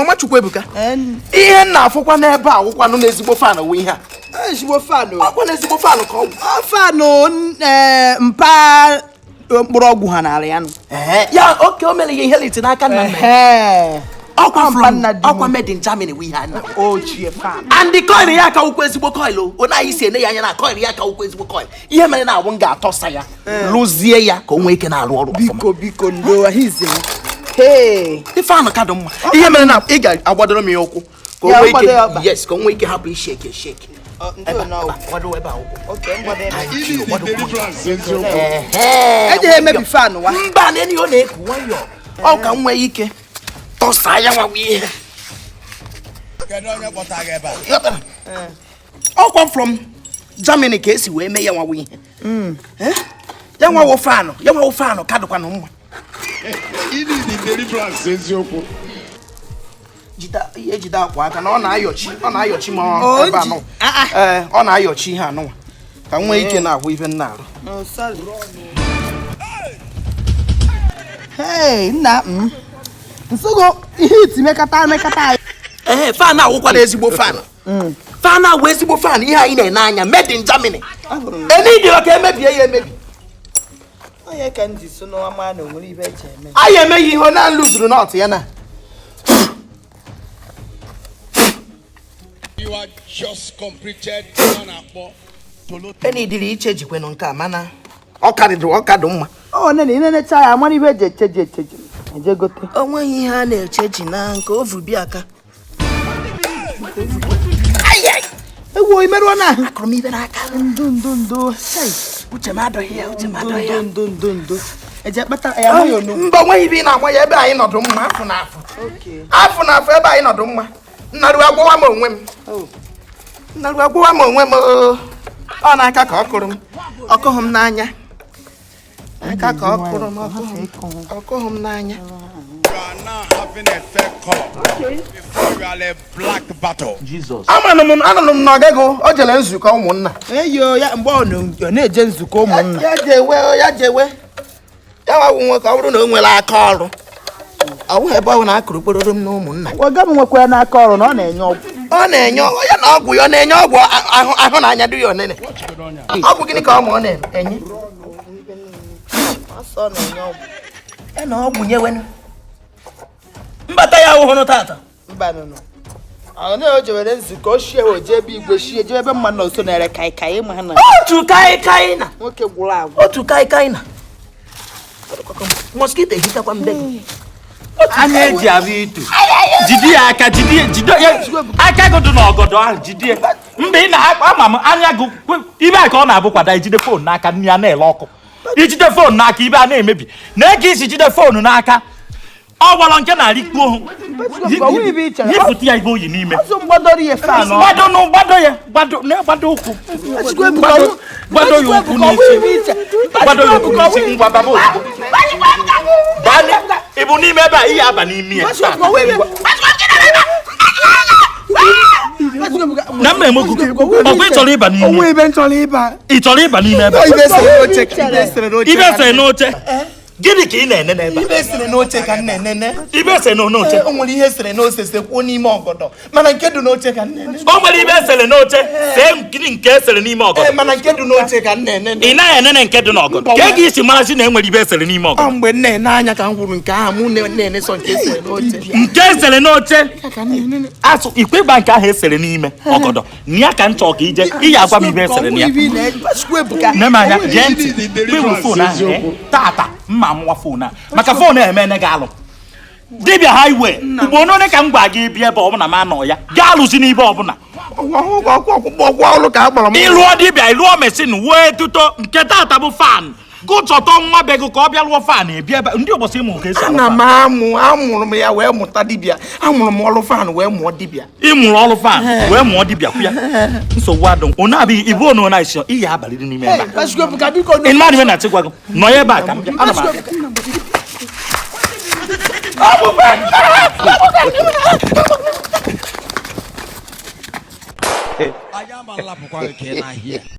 Mama Chukwebuka. Ihe na afụkwa n'ebe a wụkwanụ n'ezigbo fan we ihe a. Ezigbo fan o. Akwa n'ezigbo fan ka ọ. Fan mpa mkpụrọgwụ ha n'ala ya nụ. Ya oke o mere ihe liti n'aka nna. Ọkwa made in Germany we ihe na. Ochie fan. And the coil ya ka ukwu ezigbo coil o. Ona anyị si ene ya anya na coil ya ka ukwu ezigbo coil. Ihe mere na awụ nga atọsa ya. Lụzie ya ka o nwee ike na-arụ ọrụ. Biko ndo hizi. Hey, the fan ka dị mma. Ihe mere na ị ga-agbadoro m ya ụkwụ. Ka o nwee ike, yes, ka o nwee ike hapụ ishake. Eje emebi fan wa. Mba na eni ọ na-eku nwayọ. Ọ ka nwee ike tọsa ya nwa ihe. Kedu onye kpọta gị ebe a? Ọkwa from Germany ka esi wee mee ya nwa ihe. Ya nwa wo fan ka dịkwa mma. Ini di Mmiri France eziokwu. Ejide akwa aka na ọ na-ayọchi ma ebe anọ. Ọ na-ayọchi ihe anọ. Ka nwee ike na-ahụ ife nna arụ. Oh, sorry. Hey, nna Nsogo ihe itimekata. Fan awụkwara ezigbo fan. Fan awụ ezigbo fan ihe anyị na-ene anya made in Germany. Eni dị oke emebie ya emebi. Onye ka ndị so n'ọma na onwere ibe eche eme. Anyị emeghị ihe na luzuru not ya na. You are just completed one akpọ. Eni dịrị iche jikwenụ nke a mana ọkadụ mma. Nenecha ya amara ibe eche. Eje gote. O nweghị ihe a na-eche ji na nke ovu bi aka. Ewo imerụ na Akụrụ m ibe n'aka. Ndo. Uche m adọghị ya. Ndo. Eje kpata ya mo yonu. Mba nweghị ibe ị na-agwa ya ebe anyị nọdụ mma afụ n'afụ. Okay. Afụ n'afụ ebe anyị nọdụ mma. Nnarụ agwụwa m onwe m. Ọ na-aka ka ọ kụrụ m. Ọkụghị m n'anya. Aka ka ọ kụrụ m ọkụghị m n'anya. You are now having a fair call. Before you are a black battle. Jesus. Anụrụ m na ọgago o jere nzukọ ụmụnna. Eyo ya mgbe ọ na-eje nzukọ ụmụnna. Ya jewe. Ya nwa nwoke ọ bụrụ na o nwere aka ọrụ. Ọ bụghị ebe ọ na-akụrụ kpororo m na ụmụnna. Ọga m nwekwara n'aka ọrụ na ọ na-enye ọgwụ. Ọ na-enye ya na ọgwụ ya na-enye ọgwụ ahụ na anya dị ya onene. Ọgwụ gịnị ka ọ na-enye? Asọ na-enye ọgwụ. Ya na ọgwụ nyewenụ. Mbata ya ọhụrụ tata. Mba nụnụ. Ọ na-ejewere nzukọ ochie o je ebe igwe shie je ebe mmadụ na oso na-ere kaikai ma ha na. Otu kaikai na. Nwoke gwụrụ agwụ. Otu kaikai na. Mosquito ehitakwa mbe. Anya eji abịa itu. Jide ya aka aka gị dị n'ọgọdọ ahụ jide. Mgbe ị na-ama m anya gị ibe a ka ọ na-abụkwada ijide fon n'aka nne ya na-ele ọkụ. Ijide fon n'aka ibe a na-emebi. Na-ege isi jide fon n'aka. Ọ gwara nke na-arịkpuo yipụta ya ibe oyi n'ime. Gbado ya ụkwụ. Gbado ya ụkwụ n'isi. Ngwa baba ozugbo. Ịbụ n'ime ebe a ihe aba n'ime ya. Na mma emogu ọkwa ịchọrọ ịba n'ime. Ị chọrọ ịba n'ime ebe a. Ibe sere n'oche. Gịnị ka ị na-ene n'ebe a? Ibe sere n'oche ka m na-enene. Ibe sere n'oche. O nwere ihe sere n'ose sekwuo n'ime ọgọdọ. Mana nke dị n'oche ka m na-enene. O nwere ibe sere n'oche see nke esere n'ime ọgọdọ. Mana nke dị n'oche ka m na-enene. Ị naghị enene nke dị n'ọgọdọ. Ka ị isi mara si na enwere ibe esere n'ime ọgọdọ. Mgbe m na-ene anya ka m hụrụ nke ahụ mụ na-ene sọ nke sere n'oche. Nke esere n'oche. Asụ ikwe ịgba nke ahụ esere n'ime ọgọdọ. Nya ka m chọọ ka ije iyi agwa m ibe esere n'ya. Nne m anya gee ntị. Kpewu fon ahụ tata mma amụwa fon a maka fon emene gị alụ. Dibia highway mgbe onye ka m gwa gị bịa ebe ọbụla ma nọ ya gaa lụzi n'ibe ọbụla. Ịlụọ dibia ịlụọ mesin wee tuto nke tata bụ fan gụchọtọ nwa be gị ka ọ bịa lụọ fan ebi ebe ndị ụbọchị ịmụ ka esi ana m amụrụ m ya wee mụta dibia. Amụrụ m ọrụ fan wee mụọ dibia. Ị mụrụ ọrụ fan wee mụọ dibia kwụ ya nsogbu adụ onye abịghị ibu onu na isi ihe abalị dị n'ime ebe a. Ị mmadụ ibe na-achịkwa gị nọ ya ebe a ka m bịa ana m abịa. I am a lap of quality here.